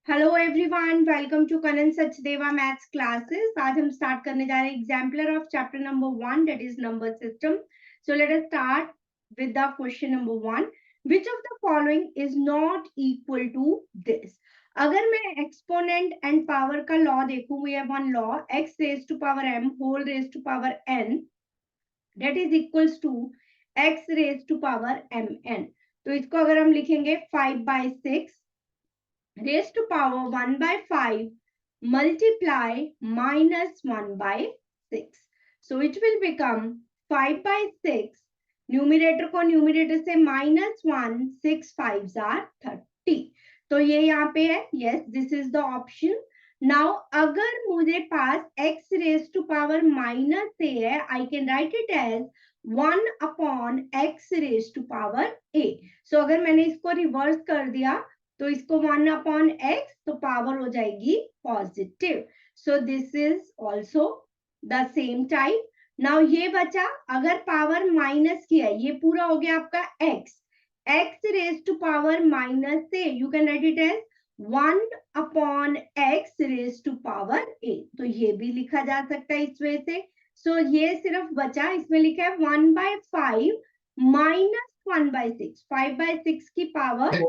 Hello everyone, welcome to Kanan Sachdeva maths classes. आज हम start करने जा रहे हैं exemplar of chapter number 1, that is number system. So let us start with the question number 1। Which of the following is not equal to this? अगर मैं exponent and power का law देखूं, we have one law, x raise to power m whole raise to power n that is equals to x raise to power mn। तो इसको अगर हम लिखेंगे 5/6 raised to power 1 by 5 multiply minus 1 by 6. So it will become 5 by 6. Numerator को numerator से -1, 6 5s are 30. तो ये यहाँ पे है, yes, this is the option. Now अगर मुझे पास x raised to power minus a है, I can write it as 1 upon x raised to power a. So अगर मैंने इसको रिवर्स कर दिया तो इसको 1 अपॉन x, तो पावर हो जाएगी positive. So this is also the same type. Now ये बचा, अगर पावर माइनस की है, ये पूरा हो गया आपका x raise to power minus से, you can write it as 1 upon x raise to power a. तो ये भी लिखा जा सकता है इस वे से. सो ये सिर्फ बचा, इसमें लिखा है 1/5 माइनस 1/6. 5/6 की power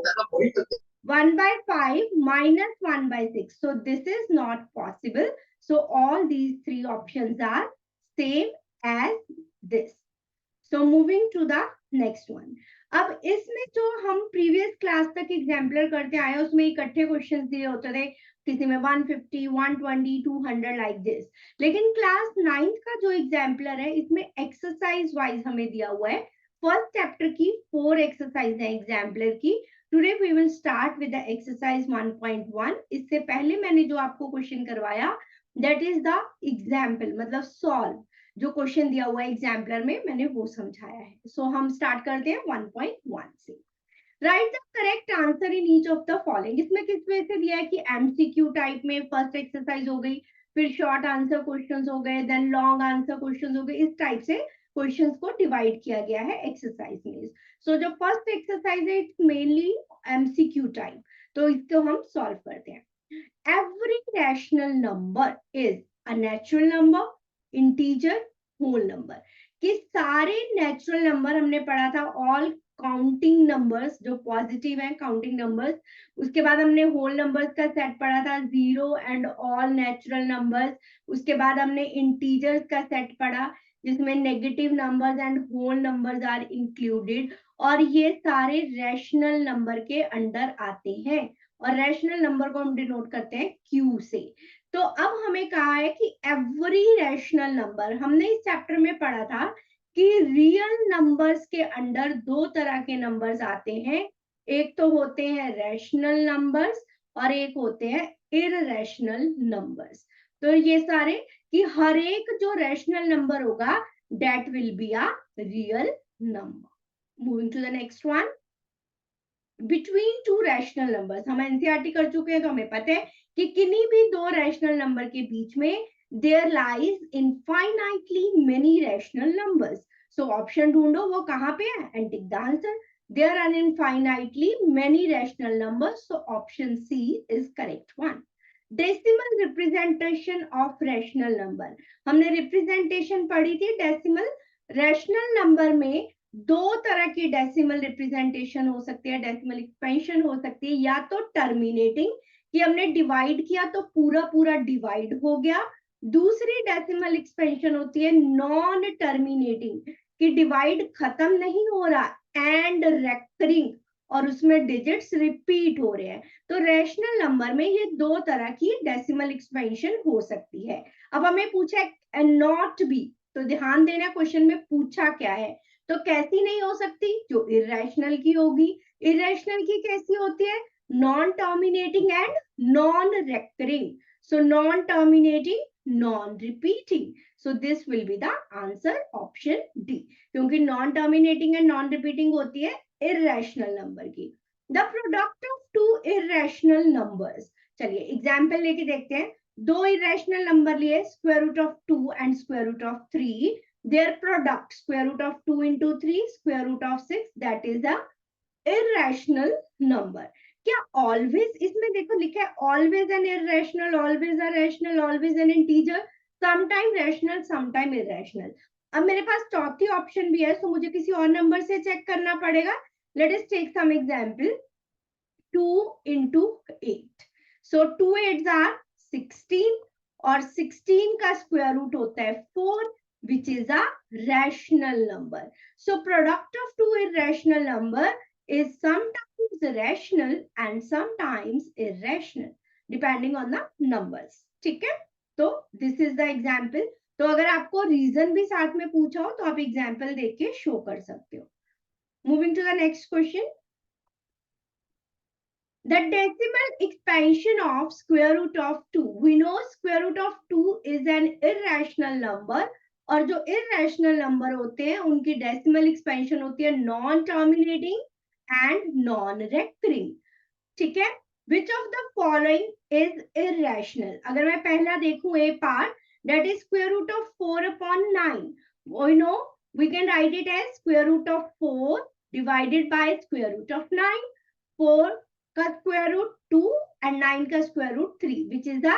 1/5 minus 1/6. So this is not possible. So all these three options are same as this. So moving to the next one. अब इसमें जो हम प्रीवियस क्लास तक एग्जाम्पलर करते आए, उसमें इकट्ठे क्वेश्चन दिए होते थे, किसी में 150, 120, 200 लाइक दिस. लेकिन क्लास 9th का जो एग्जाम्पलर है, इसमें एक्सरसाइज वाइज हमें दिया हुआ है. फर्स्ट चैप्टर की 4 एक्सरसाइज है एग्जाम्पलर की. Today we will start with the exercise 1.1. इससे पहले मैंने जो आपको क्वेश्चन करवाया, दैट इज द एग्जाम्पल, मतलब सॉल्व. जो क्वेश्चन दिया हुआ है एग्जाम्पलर में, मैंने वो समझाया है. सो हम स्टार्ट करते हैं 1.1 से. Right the correct answer in each of the following. इसमें किस वजह से दिया है कि एमसीक्यू टाइप में फर्स्ट एक्सरसाइज हो गई, फिर शॉर्ट आंसर क्वेश्चंस हो गए, देन लॉन्ग आंसर क्वेश्चंस हो गए. इस टाइप से क्वेश्चंस को डिवाइड किया गया है एक्सरसाइज में. सो जो फर्स्ट एक्सरसाइज है, इट्स मेनली एमसीक्यू टाइप. तो इसको हम सॉल्व करते हैं. Every rational number is a natural number, integer, whole number. कि सारे नेचुरल नंबर हमने पढ़ा था, ऑल काउंटिंग नंबर्स जो पॉजिटिव है, काउंटिंग नंबर्स. उसके बाद हमने होल नंबर्स का सेट पढ़ा था, 0 एंड ऑल नेचुरल नंबर्स. उसके बाद हमने इंटीजर्स का सेट पढ़ा, जिसमें negative numbers and whole numbers are included. और ये सारे रैशनल नंबर के अंडर आते हैं, और रैशनल नंबर को हम डिनोट करते हैं Q से. तो अब हमें कहा है कि एवरी रैशनल नंबर, हमने इस चैप्टर में पढ़ा था कि रियल नंबर्स के अंडर दो तरह के नंबर्स आते हैं. एक तो होते हैं रैशनल नंबर्स और एक होते हैं इररेशनल नंबर्स. तो ये सारे कि हर एक जो रैशनल नंबर होगा, that will be a real number. Moving to the next one. Between two rational numbers, हम एनसीईआरटी कर चुके हैं, तो हमें पता है कि किन्हीं भी दो रैशनल नंबर के बीच में there lies infinitely many rational numbers. So option ढूंढो, वो कहां पे है, and tick the answer. There are infinitely many rational numbers. So option C is correct one. Decimal representation of rational number. हमने representation पढ़ी थी डेसिमल. रैशनल नंबर में दो तरह की डेसिमल रिप्रेजेंटेशन हो सकती है. डेसिमल एक्सपेंशन हो सकती है, या तो टर्मिनेटिंग, कि हमने डिवाइड किया तो पूरा पूरा डिवाइड हो गया. दूसरी डेसिमल एक्सपेंशन होती है नॉन टर्मिनेटिंग, कि डिवाइड खत्म नहीं हो रहा एंड रेकरिंग, और उसमें डिजिट्स रिपीट हो रहे हैं. तो रैशनल नंबर में ये दो तरह की डेसिमल एक्सपेंशन हो सकती है. अब हमें पूछा है नॉट बी, तो ध्यान देना क्वेश्चन में पूछा क्या है. तो कैसी नहीं हो सकती, जो इरेशनल की होगी. इरेशनल की कैसी होती है, non terminating and non recurring. So non terminating, non repeating. So this will be the answer option D, क्योंकि non terminating and non repeating होती है इरेशनल नंबर की. The product of two irrational numbers. चलिए example लेके देखते हैं. दो irrational number लिए, square root of 2 and square root of 3. Their product, square root of 2 into 3, square root of 6, that is a irrational number. क्या always, इसमें देखो लिखा है always an irrational, always a rational, always an integer, sometime rational sometime irrational. अब मेरे पास चौथी option भी है, तो मुझे किसी और नंबर से चेक करना पड़ेगा। Let us take some example, 2 into 8, so 2 8s are 16 और 16 का स्क्वायर रूट होता है 4, which is a rational number. So product of two irrational number is sometimes rational and sometimes irrational depending on the numbers. ठीक है, तो this is the example. तो अगर आपको रीजन भी साथ में पूछा हो तो आप एग्जाम्पल देख के शो कर सकते हो। Moving to the next question, the decimal expansion of square root of 2. We know square root of 2 is an irrational number, और जो irrational number होते हैं उनकी decimal expansion होती है non terminating and non recurring. ठीक है, which of the following is irrational? अगर मैं पहला देखूं A part, that is square root of 4 upon 9. We know we can write it as square root of 4 divided by square root of 9. 4 का square root 2 and 9 का square root 3, which is the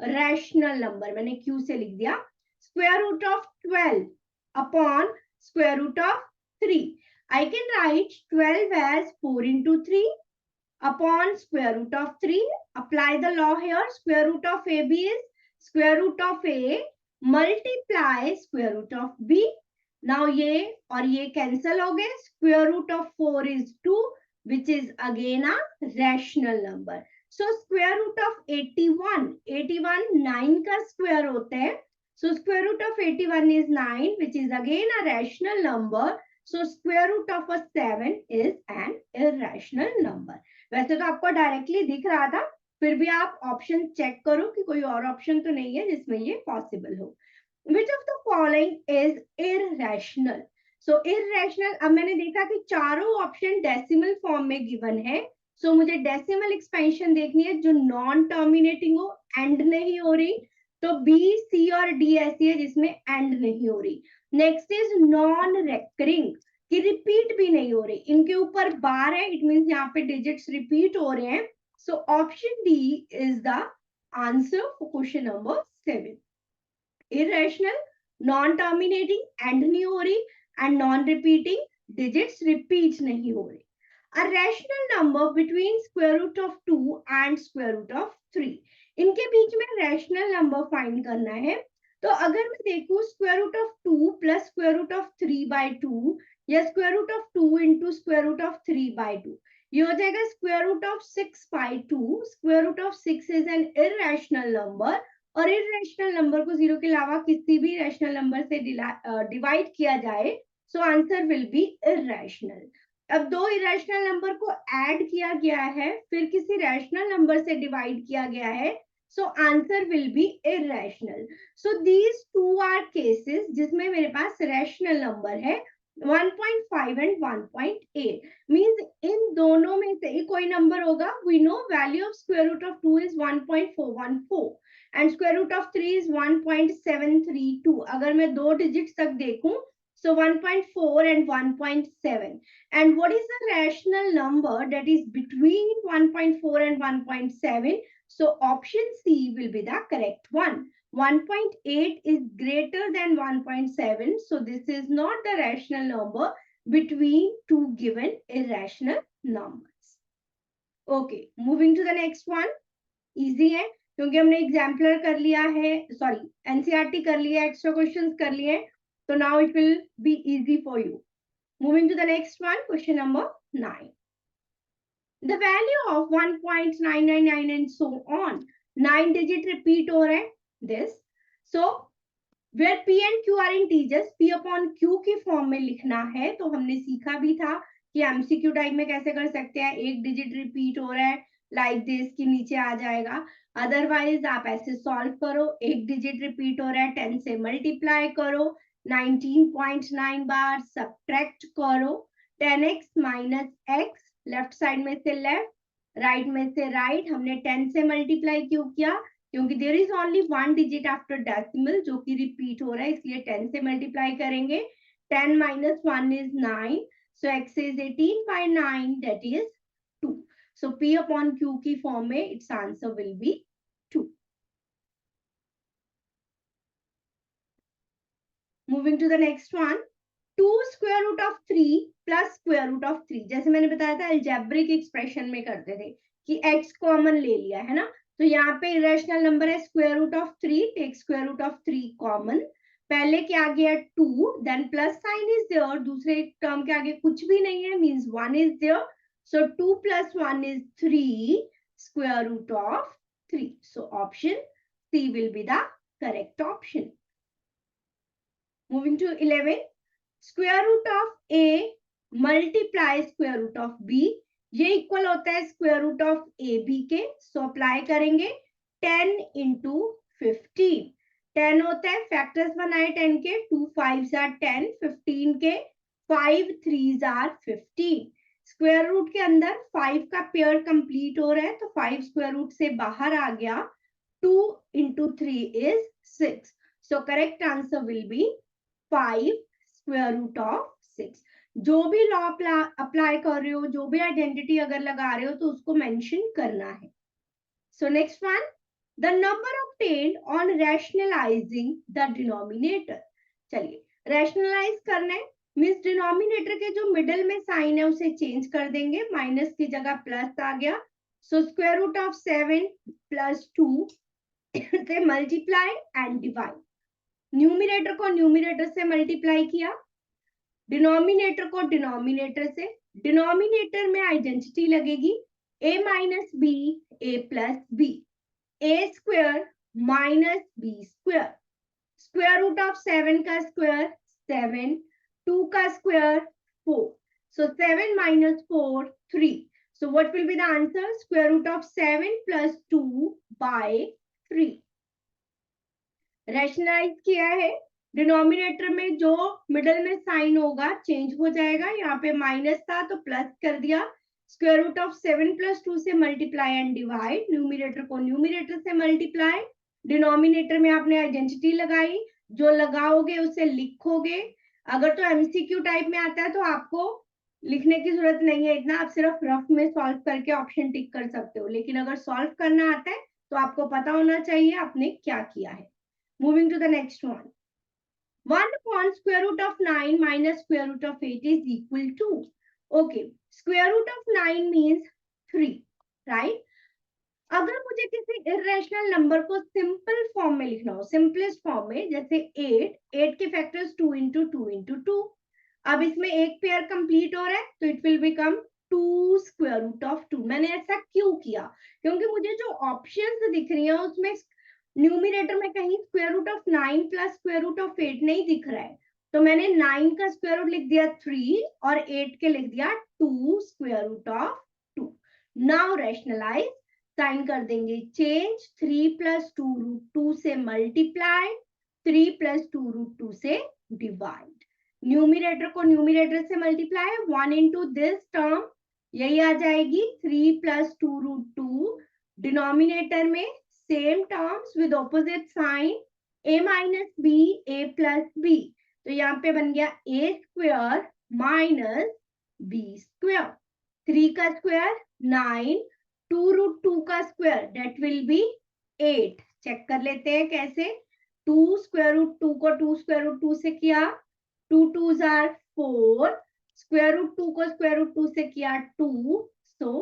rational number. मैंने Q से लिख दिया। Square root of 12 upon square root of 3, I can write 12 as 4 into 3 upon square root of 3. Apply the law here. Square root of AB is square root of A multiply square root of B. Now ये और ये cancel हो गए. Square root of 4 is 2, which is again a rational number. So square root of 81, 9 का square होता है. So square root of 81 is 9, which is again a rational number. So square root of a 7 is an irrational number. वैसे तो आपको directly दिख रहा था, फिर भी आप ऑप्शन चेक करो कि कोई और ऑप्शन तो नहीं है जिसमें ये पॉसिबल हो। Which of the following is irrational? So irrational, अब मैंने देखा कि चारों ऑप्शन डेसिमल फॉर्म में गिवन है, सो मुझे डेसिमल एक्सपेंशन देखनी है जो नॉन टर्मिनेटिंग हो, एंड नहीं हो रही, तो बी, सी और डी ऐसी है जिसमें एंड नहीं हो रही। नेक्स्ट इज नॉन रेकरिंग, कि रिपीट भी नहीं हो रही, इनके ऊपर बार है, इट मींस यहाँ पे डिजिट्स रिपीट हो रहे हैं। So option D is the answer for question number 7। irrational, non-terminating, end नहीं हो रही, and non-repeating, digits repeat नहीं हो रही। A rational number between square root of 2 and square root of 3. इनके बीच में rational number find करना है। तो अगर मैं देखूं square root of 2 plus square root of 3 by 2 या square root of 2 into square root of 3 by 2, ये हो जाएगा square root of 6 by 2. Square root of 6 is an irrational number, और इरेशनल नंबर को जीरो के अलावा किसी भी रैशनल नंबर से डिवाइड किया जाए, सो आंसर विल बी इरेशनल। अब दो इरेशनल नंबर को ऐड किया गया है, फिर किसी रैशनल नंबर से डिवाइड किया गया है, so answer will be irrational. So these two are cases जिसमें मेरे पास रैशनल नंबर है 1.5 एंड 1.8, मींस इन दोनों में से कोई नंबर होगा। We know value of square root of 2 is 1.414 and square root of 3 is 1.732. अगर मैं दो digits तक देखूं, so 1.4 and 1.7. And what is the rational number that is between 1.4 and 1.7? So option C will be the correct one. 1.8 is greater than 1.7. So this is not the rational number between two given irrational numbers. Okay, moving to the next one. Easy है क्योंकि हमने exemplar कर लिया है, sorry NCERT कर लिया, extra questions कर लिए, तो now it will be easy for you. Moving to the next one, question number 9। The value of 1.999 and so on, 9 digit repeat हो रहे हैं this, so where P and Q are integers, P upon Q के form में लिखना है। तो हमने सीखा भी था कि एमसीक्यू टाइप में कैसे कर सकते हैं, एक डिजिट रिपीट हो रहा है लाइक दिस कि नीचे आ जाएगा, अदरवाइज आप ऐसे सॉल्व करो, एक डिजिट रिपीट हो रहा है 10 से मल्टीप्लाई करो, 19.9 बार सब्ट्रैक्ट करो, 10x minus x, left side में से लेफ्ट, राइट में से राइट। हमने 10 से मल्टीप्लाई क्यों किया, क्योंकि there is only one digit after decimal जो कि रिपीट हो रहा है, इसलिए 10 से मल्टीप्लाई करेंगे। 10 minus 1 is 9, so x is 18 by 9, that is 2. So P upon Q की form में its answer will be 2. Moving to the next one. 2 square root of 3 plus square root of 3. जैसे मैंने बताया था algebraic expression में करते थे कि x कॉमन ले लिया है ना, तो यहाँ पे irrational number है square root of 3, take square root of 3 common. पहले के आगे है 2, then plus sign is there, दूसरे टर्म के आगे कुछ भी नहीं है, means 1 is there. So 2 plus 1 is 3 square root of 3. So option C will be the correct option. Moving to 11. Square root of A multiply square root of B, ये equal होता है square root of A B के. So apply करेंगे 10 into 15. 10 होता है, factors बनाए 10 के, 2 5s are 10, 15 के 5 3s are 15. स्क्वायर रूट के अंदर 5 का पेयर कंप्लीट हो रहा है, तो 5 स्क्वायर रूट से बाहर आ गया. 2 into 3 is 6. So correct answer will be 5 square root of 6. जो भी लॉ अप्लाई कर रहे हो, जो भी आइडेंटिटी अगर लगा रहे हो तो उसको मेंशन करना है. So next one, the number obtained on rationalising the denominator. चलिए रैशनलाइज करना है, मींस डिनोमिनेटर के जो मिडिल में साइन है उसे चेंज कर देंगे, माइनस की जगह प्लस आ गया. So square root of 7 plus 2 से मल्टीप्लाई एंड डिवाइड. न्यूमिनेटर को न्यूमिनेटर से मल्टीप्लाई किया, डिनोमिनेटर को डिनोमिनेटर से. डिनोमिनेटर में आइडेंटिटी लगेगी a minus B A plus B, A square minus B square. Square root of 7 का स्क्वायर 7, 2 का square 4. So 7 minus 4 3. So what will be the answer? Square root of 7 plus 2 by 3. Rationalise किया है, denominator में जो middle में sign होगा change हो जाएगा. यहाँ पे माइनस था तो प्लस कर दिया. स्क्वायर रूट ऑफ 7 plus 2 से मल्टीप्लाई एंड डिवाइड, न्यूमिनेटर को न्यूमिनेटर से मल्टीप्लाई, डिनोमिनेटर में आपने आइडेंटिटी लगाई, जो लगाओगे उसे लिखोगे. अगर तो एमसीक्यू टाइप में आता है तो आपको लिखने की जरूरत नहीं है इतना, आप सिर्फ रफ में सॉल्व करके ऑप्शन टिक कर सकते हो. लेकिन अगर सॉल्व करना आता है तो आपको पता होना चाहिए आपने क्या किया है. Moving to the next one. 1 upon square root of 9 minus square root of 8 is equal to. Okay, square root of 9 means 3, right? अगर मुझे किसी इरेशनल नंबर को सिंपल फॉर्म में लिखना हो, सिंपलेस्ट फॉर्म में, जैसे 8 के फैक्टर्स 2 into 2 into 2. अब इसमें एक पेयर कंप्लीट हो रहा है तो it will become 2 square root of 2. मैंने ऐसा क्यों किया? क्योंकि मुझे जो ऑप्शंस दिख रही है उसमें न्यूमिनेटर में कहीं square root of 9 plus square root of 8 नहीं दिख रहा है, तो मैंने 9 का स्क्वायर रूट लिख दिया 3 और 8 के लिख दिया 2 square root of 2. Now rationalise, sign कर देंगे चेंज, 3 plus 2 root 2 से मल्टीप्लाई, 3 plus 2 root 2 से डिवाइड. न्यूमिनेटर को न्यूमिनेटर से मल्टीप्लाई, 1 into दिस टर्म यही आ जाएगी 3 plus 2 root 2. डिनोमिनेटर में same terms with opposite sign, a minus b a plus b, तो यहाँ पे बन गया a square minus b square. 3 का स्क्वायर 9, 2 root 2 का square that will be 8. Check कर लेते हैं कैसे. 2 स्क्वायर रूट 2 को 2 स्क्वायर रूट 2 से किया, 2 2s are 4, स्क्वायर रूट 2 को स्क्वायर रूट 2 से किया 2, so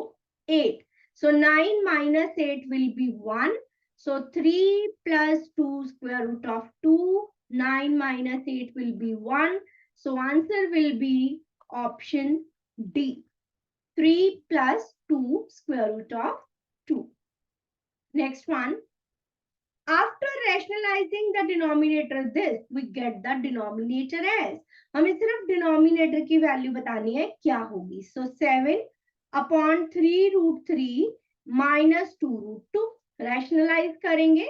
8. So 9 minus 8 will be 1. So 3 plus 2 square root of 2, 9 minus 8 will be 1. So answer will be option D. 3 plus 2 square root of 2. Next one. After rationalizing the denominator this, we get the denominator as. हमें सिर्फ denominator की value बतानी है क्या होगी. So 7 upon 3 root 3 minus 2 root 2. Rationalise करेंगे,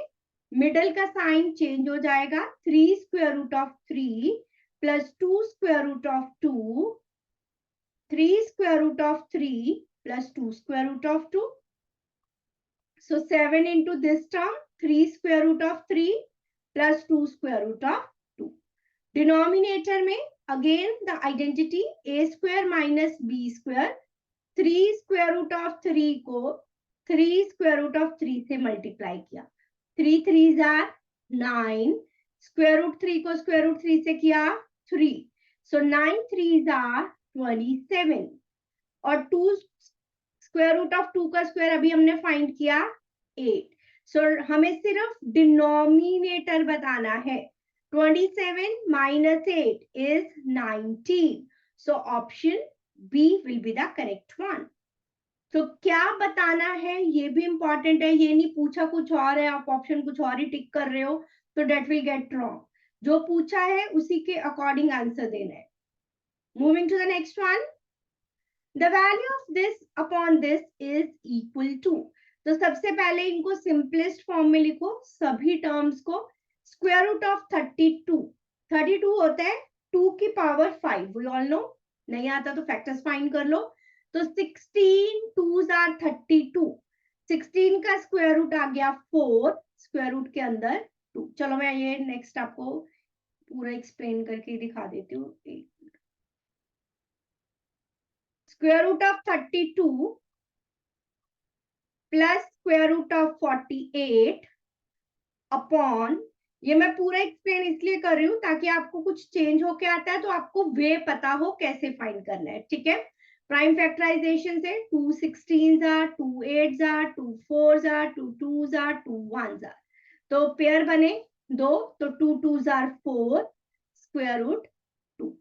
middle का sign change हो जाएगा, 3 square root of 3 plus 2 square root of 2, 3 square root of 3 plus 2 square root of 2. So 7 into this term 3 square root of 3 plus 2 square root of 2. Denominator में again the identity a square minus b square, 3 square root of 3 को 3 square root of 3 से multiply किया, 3 3 are 9, square root 3 को square root 3 से किया 3, सो 9 3 are 27, और 2 square root of 2 का square अभी हमने फाइंड किया 8, सो हमें सिर्फ डिनोमिनेटर बताना है, 27 minus 8 is 19, so option B will be the correct one. तो क्या बताना है ये भी इंपॉर्टेंट है, ये नहीं पूछा कुछ और है आप ऑप्शन कुछ और ही टिक कर रहे हो तो डेट विल गेट रॉन्ग, जो पूछा है उसी के अकॉर्डिंग आंसर देना है. Moving to the next one, the value of this upon this is equal to, तो सबसे पहले इनको सिंपलेस्ट फॉर्म में लिखो सभी टर्म्स को, स्क्वायर रूट ऑफ 32 होता है 2 की पावर 5, वी ऑल नो, नहीं आता तो फैक्टर्स फाइंड कर लो, तो 16 2s आर 32, 16 का स्क्वायर रूट आ गया 4, स्क्वायर रूट के अंदर 2. चलो मैं ये नेक्स्ट आपको पूरा एक्सप्लेन करके दिखा देती हूँ. Square root of 32 plus square root of 48 upon, ये मैं पूरा एक्सप्लेन इसलिए कर रही हूँ ताकि आपको कुछ चेंज होके आता है तो आपको वे पता हो कैसे फाइंड करना है. ठीक है, प्राइम फैक्टराइजेशन से 2 16s are 2 8s are 2 4s are 2 2s are 2 1s are, तो पेयर बने 2, तो 2 2s आर 4, स्क्वायर रूट 2.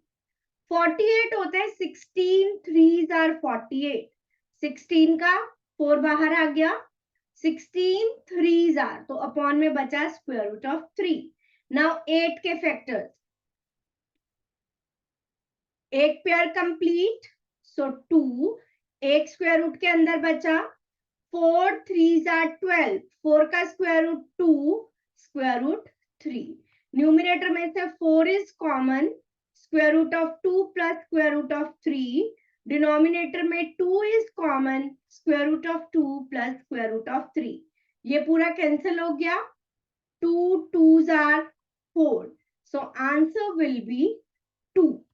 48 होता है 16 3s आर 48, 16 का 4 बाहर आ गया, 16 3s आर, तो अपॉन में बचा स्क्वायर रूट ऑफ 3. नाउ 8 के फैक्टर्स, एक पेयर कंप्लीट, सो 2, एक स्क्वायर रूट के अंदर बचा, 4 3s आर 12, 4 का square root 2, square root 3. Numerator में से 4 is common, square root of 2 plus square root of 3, denominator में 2 is common, square root of 2 plus square root of 3. ये पूरा कैंसिल हो गया, 2 2s are 4, so answer will be 2.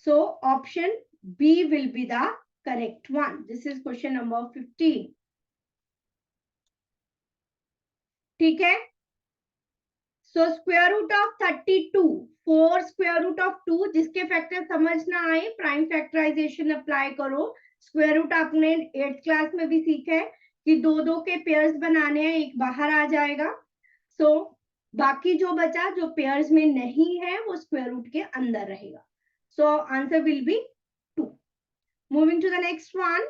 So option B will be the correct one. This is question number 15. ठीक है, so square root of 32 4 square root of 2, जिसके factor समझ ना आए प्राइम फैक्टराइजेशन अप्लाई करो. स्क्वायर रूट आपने 8th class में भी सीखा है कि दो दो के पेयर्स बनाने हैं, एक बाहर आ जाएगा, सो बाकी जो बचा जो पेयर्स में नहीं है वो स्क्वायर रूट के अंदर रहेगा. So answer will be 2. Moving to the next one,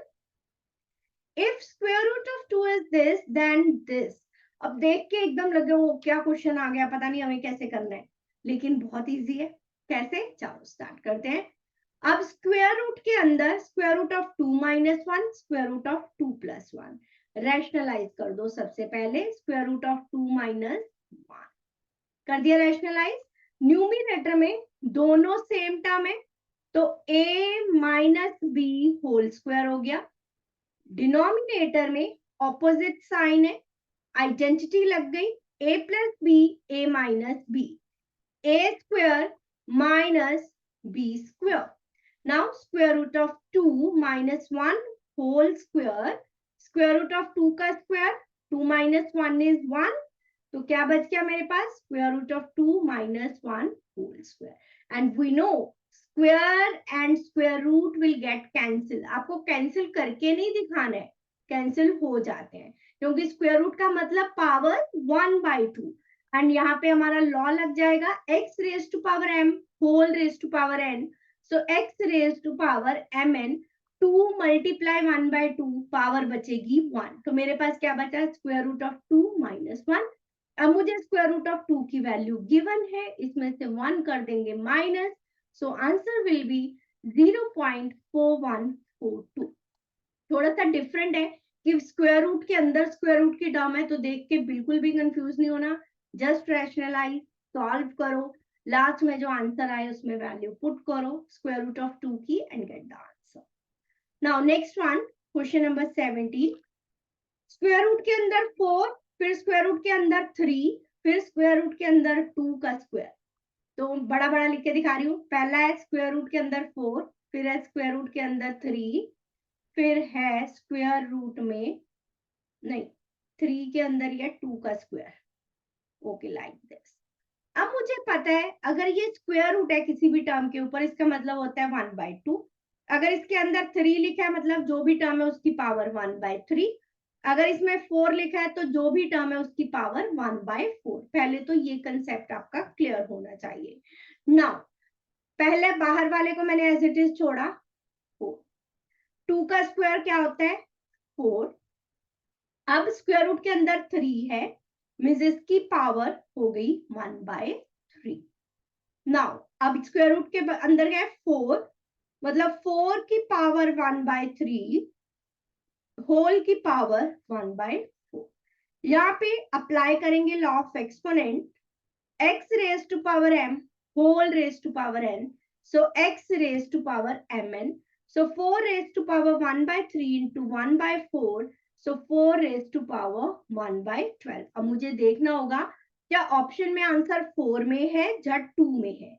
if square root of 2 is this then this. अब देख के एकदम लगे वो क्या क्वेश्चन आ गया, पता नहीं हमें कैसे करना है, लेकिन बहुत इजी है. कैसे, चलो स्टार्ट करते हैं. अब स्क्वायर रूट के अंदर square root of 2 minus 1, square root of 2 plus 1, rationalise कर दो. सबसे पहले स्क्वायर रूट ऑफ 2 माइनस 1 कर दिया रैशनलाइज. न्यूमिनेटर में दोनों सेम टर्म है तो a minus B whole square हो गया. डिनोमिनेटर में ऑपोजिट साइन है, आइडेंटिटी लग गई, a plus B a minus B, a square minus b square. Now square root of 2 minus 1 whole square, square root of 2 का square, 2 minus 1 is 1, तो क्या बच गया मेरे पास, square root of 2 minus 1 whole square. And we know square and square root will get cancel. आपको cancel करके नहीं दिखाना है, कैंसिल हो जाते हैं क्योंकि स्क्वायर रूट का मतलब पावर 1/2, एंड यहाँ पे हमारा लॉ लग जाएगा x raise to power m whole raise to power n, so x raise to power mn, 2 multiply 1/2, power बचेगी 1, तो मेरे पास क्या बचा, स्क्वायर रूट ऑफ 2 माइनस 1. अब मुझे स्क्वायर रूट ऑफ 2 की वैल्यू गिवन है, इसमें से 1 कर देंगे minus, so answer will B 0.4142. थोड़ा सा डिफरेंट है कि स्क्वायर रूट के अंदर स्क्वायर रूट की टर्म है, तो देख के बिल्कुल भी कंफ्यूज नहीं होना, जस्ट रैशनलाइज सॉल्व करो, लास्ट में जो आंसर आए उसमें वैल्यू पुट करो स्क्वायर रूट ऑफ 2 की and get the answer. Now next one, question number 17. Square root के अंदर 4, फिर स्क्वायर रूट के अंदर 3, फिर स्क्वायर रूट के अंदर 2 का स्क्वायर. तो बड़ा बड़ा लिख के दिखा रही हूँ. पहला है स्क्वायर रूट के अंदर 4, फिर है स्क्वायर रूट के अंदर 3, फिर है स्क्वायर रूट में, नहीं 3 के अंदर ये 2 का स्क्वायर, ओके लाइक दिस। अब मुझे पता है अगर ये स्क्वायर रूट है किसी भी टर्म के ऊपर, इसका मतलब होता है 1/2। अगर इसके अंदर 3 लिखा है मतलब जो भी टर्म है उसकी पावर 1/3। अगर इसमें 4 लिखा है तो जो भी टर्म है उसकी पावर 1/4। पहले तो ये कंसेप्ट आपका क्लियर होना चाहिए। नाउ पहले बाहर वाले को मैंने एज इट इज छोड़ा, 4। 2 का स्क्वायर क्या होता है 4। अब स्क्वायर रूट के अंदर 3 है, मीन्स इसकी पावर हो गई 1/3। नाउ अब स्क्वायर रूट के अंदर है 4, मतलब 4 की पावर 1/3 होल की पावर 1/4। यहाँ पे अप्लाई करेंगे law of exponent, x raise to power m whole raise to power n, so x raise to power mn, so 4 raise to power 1/3 into 1/4, so 4 raise to power 1/12। अब मुझे देखना होगा क्या option में answer 4 में है या 2 में है।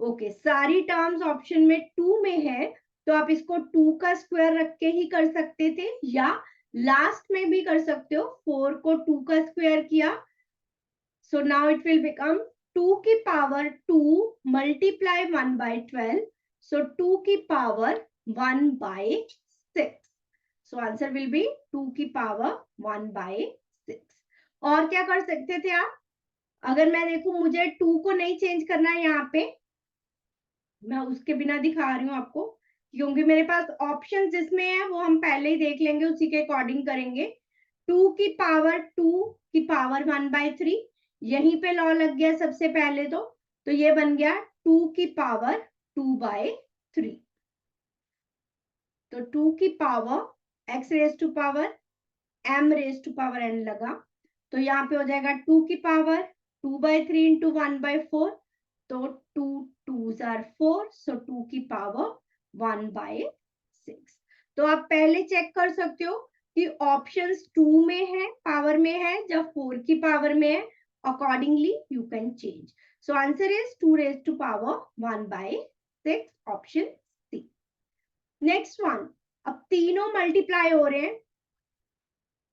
ओके सारी टर्म्स ऑप्शन में 2 में है, तो आप इसको 2 का स्क्वायर रख के ही कर सकते थे, या लास्ट में भी कर सकते हो। 4 को 2 का स्क्वायर किया, so now it will become 2 की पावर 2 मल्टीप्लाई 1/12, so 2 की power 1/6, so answer will be 2 की पावर 1/6। और क्या कर सकते थे आप, अगर मैं देखूं मुझे 2 को नहीं चेंज करना है, यहाँ पे मैं उसके बिना दिखा रही हूँ आपको, क्योंकि मेरे पास ऑप्शन जिसमें है वो हम पहले ही देख लेंगे, उसी के अकॉर्डिंग करेंगे। 2 की पावर 2 की पावर 1/3, यहीं पे लॉ लग गया सबसे पहले तो ये बन गया 2 की पावर 2/3। तो 2 की power x raise to power m raise to power n लगा, तो यहाँ पे हो जाएगा 2 की पावर 2/3 इंटू 1/4, तो 2 2s are 4, so 2 की पावर 1/6। तो आप पहले चेक कर सकते हो कि ऑप्शंस 2 में है, पावर में है, जब 4 की पावर में है, accordingly you can change. So answer is 2 raise to power 1/6, option C. Next one, अब तीनों मल्टीप्लाई हो रहे हैं,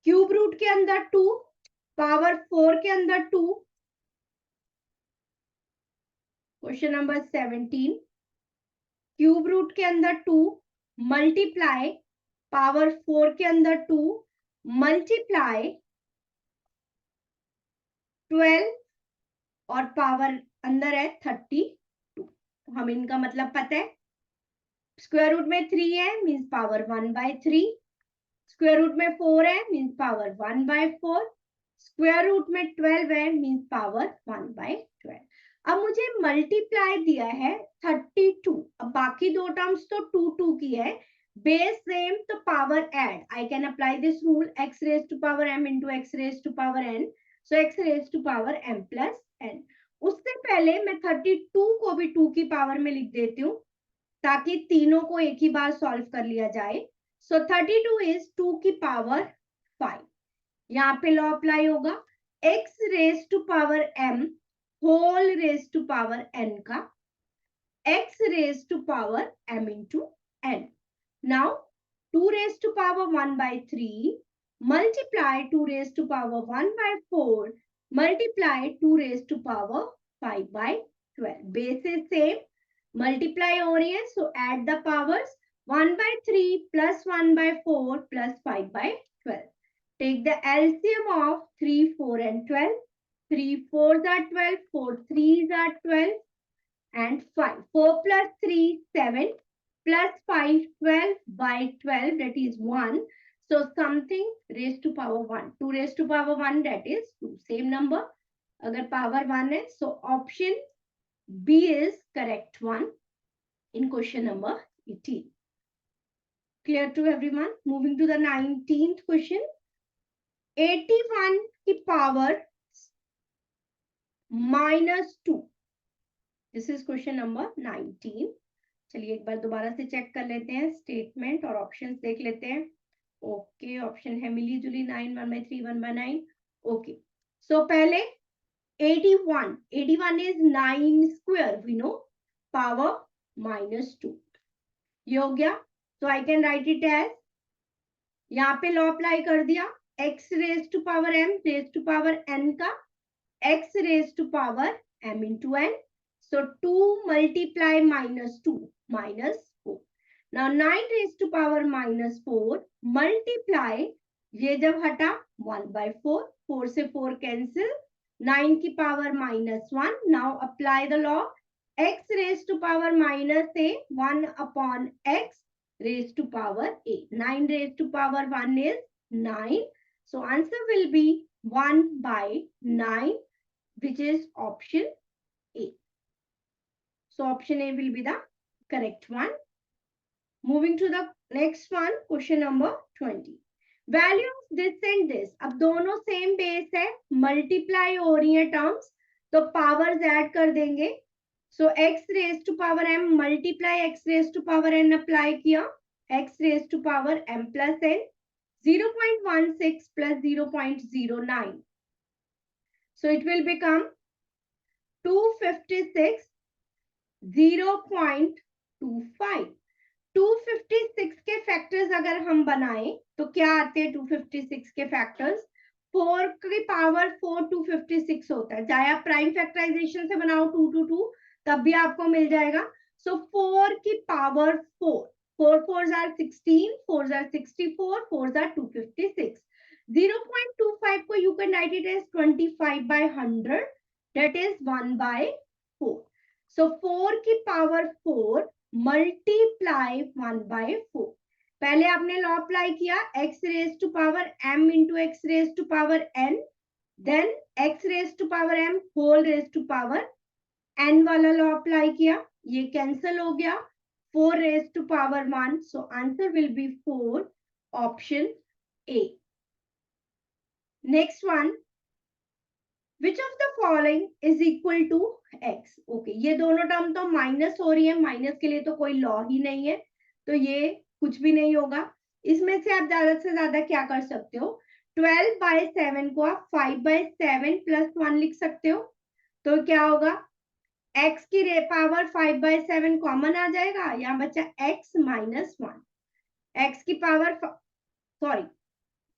क्यूब रूट के अंदर 2, पावर 4 के अंदर 2। क्वेश्चन नंबर 17, क्यूब रूट के अंदर 2 मल्टीप्लाई पावर 4 के अंदर 2 मल्टीप्लाई 12 और पावर अंदर है 32। हम इनका मतलब पता है, स्क्वायर रूट में 3 है मींस पावर 1/3, स्क्वायर रूट में 4 है मींस पावर 1/4, स्क्वायर रूट में 12 है मींस पावर 1/12। अब मुझे मल्टीप्लाई दिया है 32, अब बाकी दो टर्म्स तो 2 2 की है, बेस सेम तो power add, I can apply this rule, x raise to power m into x raise to power n, so x raise to power m plus n। उससे पहले मैं 32 को भी 2 की पावर में लिख देती हूँ ताकि तीनों को एक ही बार सॉल्व कर लिया जाए। सो 32 इज 2 की पावर 5। यहाँ पे लॉ अप्लाई होगा, x raise to power m whole raise to power n का x raise to power m into n। Now 2 raise to power 1/3 multiply 2 raise to power 1/4 multiply 2 raise to power 5/12। Basis same, multiply हो रही है, so add the powers, 1/3 plus 1/4 plus 5/12. Take the LCM of 3, 4 and 12. 3 4s are 12, 4 3s are 12 and 5. 4 plus 3, 7 plus 5, 12/12, that is 1. So something raised to power 1. 2 raised to power 1, that is 2. Same number. अगर power 1 है, so option B is correct one in question number 18. Clear to everyone? Moving to the 19th question. 81 की power -2. This is question number 19. चलिए एक बार दोबारा से check कर लेते हैं, स्टेटमेंट और ऑप्शंस देख लेते हैं। ओके ऑप्शन है मिली जुली 9 1/3 1/9। ओके सो पहले 81 is 9 square, we know, power -2, ये हो गया। So I can write it as यहाँ पे लॉ अप्लाई कर दिया, x raise to power m raise to power n का x raised to power m into n. So 2 multiply minus 2 minus 4. Now 9 raised to power minus 4 multiply, ये जब हटा 1 by 4, 4 से 4 cancel, 9 की power minus 1. Now apply the law, x raised to power minus a 1 upon x raised to power a. 9 raised to power 1 is 9. So answer will be 1 by 9, which is option A. So option A will be the correct one. Moving to the next one, question number 20. Value of this and this. अब दोनों same base है, multiply हो रही है terms, तो powers add कर देंगे. So x raise to power m multiply x raise to power n apply किया, x raise to power m plus n, 0.16 plus 0.09. So it will become 256 0.25. 256 के factors अगर हम बनाएं तो क्या आते हैं 256 के फैक्टर्स? 4 की पावर 4 256 होता है, चाहे आप प्राइम फैक्टराइजेशन से बनाओ 2 to 2 तब भी आपको मिल जाएगा. सो 4 की power 4, 4 4s are 16, 4s are 64, 4s are 256. 0.25 को you can write it as 25 by 100, that is 1 by 4. So 4 की पावर 4 मल्टीप्लाई 1 by 4. पहले आपने लॉ अप्लाई किया, x raise to power m into x raise to power n, then x raise to power m whole raise to power n वाला law apply किया, ये cancel हो गया, 4 raise to power 1. So answer will be 4, option A. Next one, Which of the following is equal to x? Okay, ये दोनों term तो minus हो रही है, माइनस के लिए तो कोई लॉ ही नहीं है, तो ये कुछ भी नहीं होगा. इसमें से आप ज्यादा से ज्यादा क्या कर सकते हो, 12 by 7 को आप 5 by 7 plus 1 लिख सकते हो. तो क्या होगा, x की पावर 5 by 7 कॉमन आ जाएगा, यहाँ बचा x minus 1, x की पावर सॉरी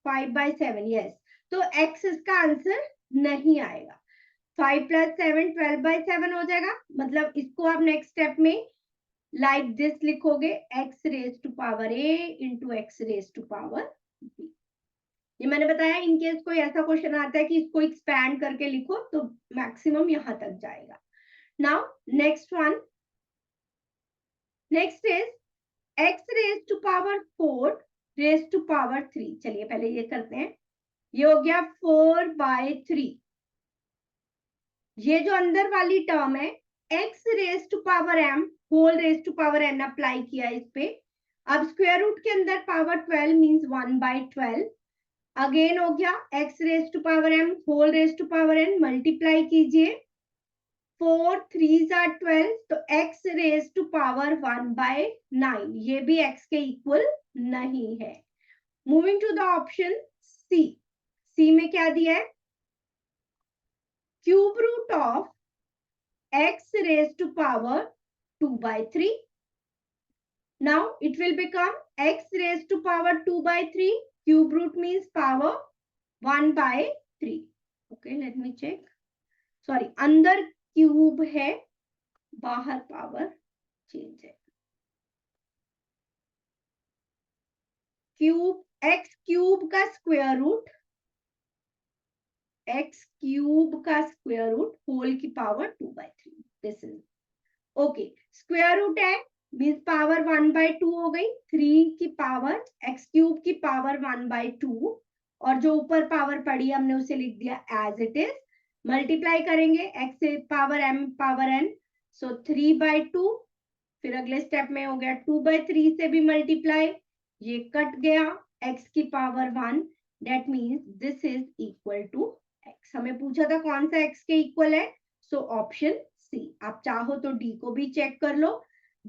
5 by 7, यस, तो x इसका आंसर नहीं आएगा. 5 plus 7 12 by 7 हो जाएगा, मतलब इसको आप नेक्स्ट स्टेप में लाइक दिस लिखोगे, x raise to power a into x raise to power b. ये मैंने बताया, इन केस कोई ऐसा क्वेश्चन आता है कि इसको एक्सपैंड करके लिखो तो मैक्सिमम यहां तक जाएगा. Now next one, next is x raise to power 4 raise to power 3. चलिए पहले ये करते हैं, ये हो गया 4 by 3. ये जो अंदर वाली टर्म है x raise to power m whole raise to power n apply किया इस पे. अब स्क्वायर रूट के अंदर पावर 12 मींस 1 by 12. अगेन हो गया x raise to power m whole raise to power n, multiply कीजिए, 4 3s are 12, तो x raise to power 1 by 9, ये भी x के इक्वल नहीं है. Moving to the option C. C में क्या दिया है, cube root of x raised to power 2 by 3. Now it will become x raised to power 2 by 3. Cube root means power 1 by 3. Okay, let me check. Sorry, अंदर cube है, बाहर power change है. Cube x cube का square root, x cube का square root whole की power 2 by 3. This is okay. Square root है means power 1 by 2 हो गई, 3 की पावर x क्यूब की पावर 1 by 2, और जो ऊपर पावर पड़ी हमने उसे लिख दिया एज इट इज. मल्टीप्लाई करेंगे x से power m power n, so 3 by 2. फिर अगले स्टेप में हो गया 2 by 3 से भी मल्टीप्लाई, ये कट गया, x की power 1, that means this is equal to x. हमें पूछा था कौन सा x के इक्वल है, सो ऑप्शन C. आप चाहो तो D को भी चेक कर लो.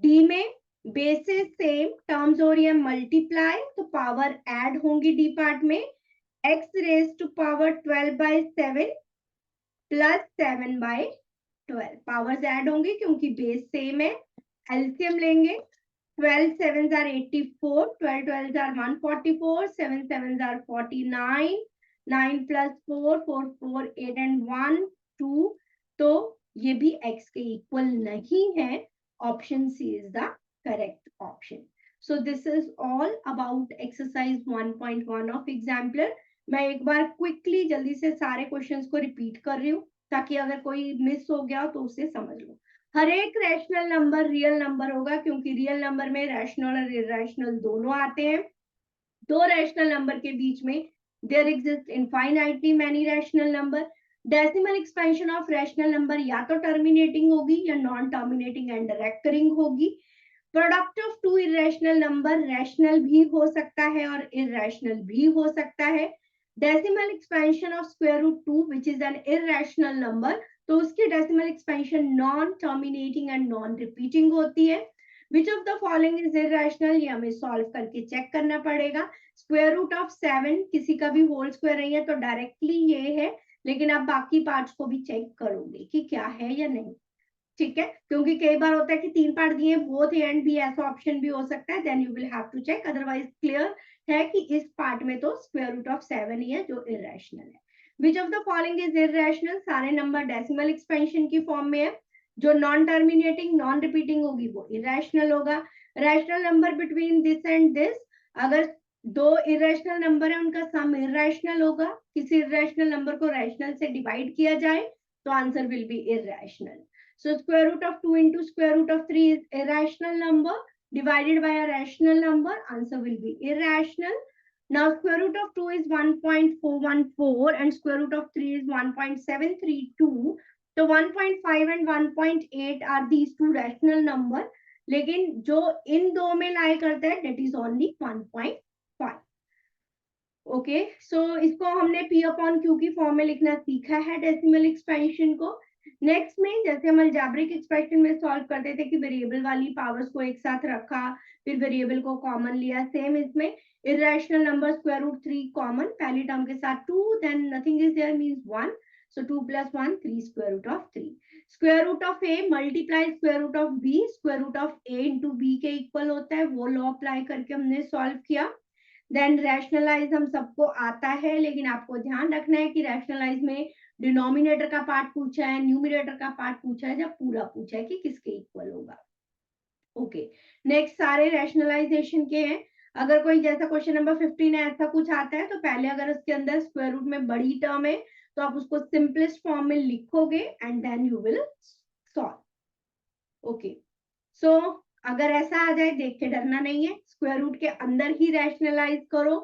D में बेसिस सेम, टर्म्स हो रही है मल्टीप्लाई, तो पावर ऐड होंगी D पार्ट में, x raise to power 12 by 7 plus 7 by 12. Powers add होंगी क्योंकि बेस सेम है. एलसीएम लेंगे, 12 sevens are 84, 12 12s are 144, 7 sevens are 49, 9 plus 4, 4 4 8 and 1 2. तो ये भी x के इक्वल नहीं है. Option C is the correct option. So this is all about exercise 1.1 of exemplar. मैं एक बार क्विकली जल्दी से सारे क्वेश्चंस को रिपीट कर रही हूँ ताकि अगर कोई मिस हो गया तो उसे समझ लो. हर एक रैशनल नंबर रियल नंबर होगा क्योंकि रियल नंबर में रैशनल और इरेशनल दोनों आते हैं. दो रैशनल नंबर के बीच में there exist infinitely many rational number. Decimal expansion of rational number या तो टर्मिनेटिंग होगी या नॉन टर्मिनेटिंग एंड रेकरिंग होगी. Product of two irrational number rational भी हो सकता है और इरेशनल भी हो सकता है. Decimal expansion of square root 2 which is an irrational number, तो उसकी decimal expansion non terminating and non repeating होती है. Which of the following is irrational, ये हमें सॉल्व करके चेक करना पड़ेगा. स्क्वायर रूट ऑफ 7 किसी का भी होल स्क्वायर नहीं है तो डायरेक्टली ये है, लेकिन आप बाकी पार्ट्स को भी चेक करोगे कि क्या है या नहीं. ठीक है, क्योंकि कई बार होता है कि 3 पार्ट दिए बोथ एंड भी, ऐसा ऑप्शन भी हो सकता है. Then you will have to check. Otherwise clear है कि इस पार्ट में तो स्क्वायर रूट ऑफ 7 ही है जो इरेशनल है. Which of the following is irrational, सारे नंबर डेसिमल एक्सपेंशन की फॉर्म में है. जो नॉन टर्मिनेटिंग नॉन रिपीटिंग होगी वो इरेशनल होगा. Rational number between this and this, अगर दो इरेशनल नंबर है उनका सम इरेशनल होगा. किसी इरेशनल नंबर को रैशनल से डिवाइड किया जाए तो answer will be irrational. So square root of 2 into square root of 3 is irrational number divided by a rational number. Answer will be irrational. Now square root of 2 is 1.414 and square root of 3 is 1.732. So 1.5 and 1.8 are these two rational number. लेकिन जो इन दो में लाई करता है that is only 1.5. Okay, सो इसको हमने P upon Q की form में लिखना सीखा है डेसिमल एक्सपेंशन को. नेक्स्ट में जैसे हम अलजेब्रिक एक्सप्रेशन में सॉल्व करते थे कि वेरिएबल वाली पावर्स को एक साथ रखा फिर वेरिएबल को कॉमन लिया, सेम इसमें irrational number square root 3 common, पहली टर्म के साथ 2 then nothing is there means 1. So 2 + 1 3 square root of 3. Square root of a multiply square root of b, square root of a into b के equal होता है, वो law apply करके हमने solve किया. देन रैशनलाइज हम सबको आता है, लेकिन आपको ध्यान रखना है कि रैशनलाइज में डिनोमिनेटर का पार्ट पूछा है, न्यूमिनेटर का पार्ट पूछा है, जब पूरा पूछा है कि किसके इक्वल होगा. ओके, नेक्स्ट सारे रैशनलाइजेशन के हैं. अगर कोई जैसा क्वेश्चन नंबर 15 है ऐसा कुछ आता है तो पहले अगर उसके अंदर स्क्वायर रूट में बड़ी टर्म है तो आप उसको सिंपलेस्ट फॉर्म में लिखोगे and then you will solve. Okay, so अगर ऐसा आ जाए देख के डरना नहीं है, स्क्वायर रूट के अंदर ही रैशनलाइज करो,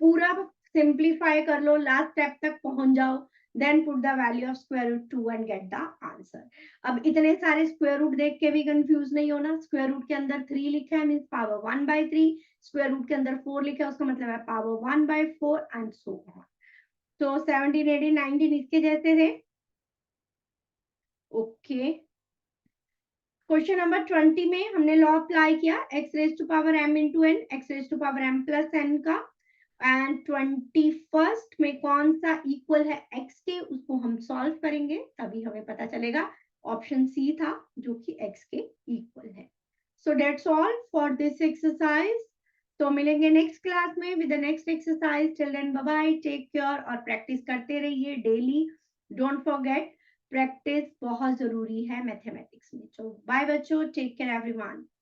पूरा सिंप्लीफाई कर लो, लास्ट स्टेप तक पहुंच जाओ, then put the value of square root 2 and get the answer. अब इतने सारे स्क्वायर रूट देख के भी कंफ्यूज नहीं होना. स्क्वायर रूट के अंदर 3 लिखा है मींस पावर 1/3, स्क्वायर रूट के अंदर 4 लिखा है उसका मतलब है पावर 1/4 एंड सो ऑन. तो 17 18 19 इसके जैसे थे. ओके, क्वेश्चन नंबर 20 में हमने लॉ अप्लाई किया x raise to power m into N, x raise to power m plus N का. एंड 21st में कौन सा इक्वल है x के, उसको हम सॉल्व करेंगे तभी हमें पता चलेगा. ऑप्शन सी था जो कि x के इक्वल है. So that's all for this exercise. तो मिलेंगे नेक्स्ट क्लास में with the next exercise. Till then bye bye, take care और प्रैक्टिस करते रहिए डेली. डोंट फॉरगेट, प्रैक्टिस बहुत जरूरी है मैथमेटिक्स में. तो बाय बच्चों, टेक केयर एवरीवन.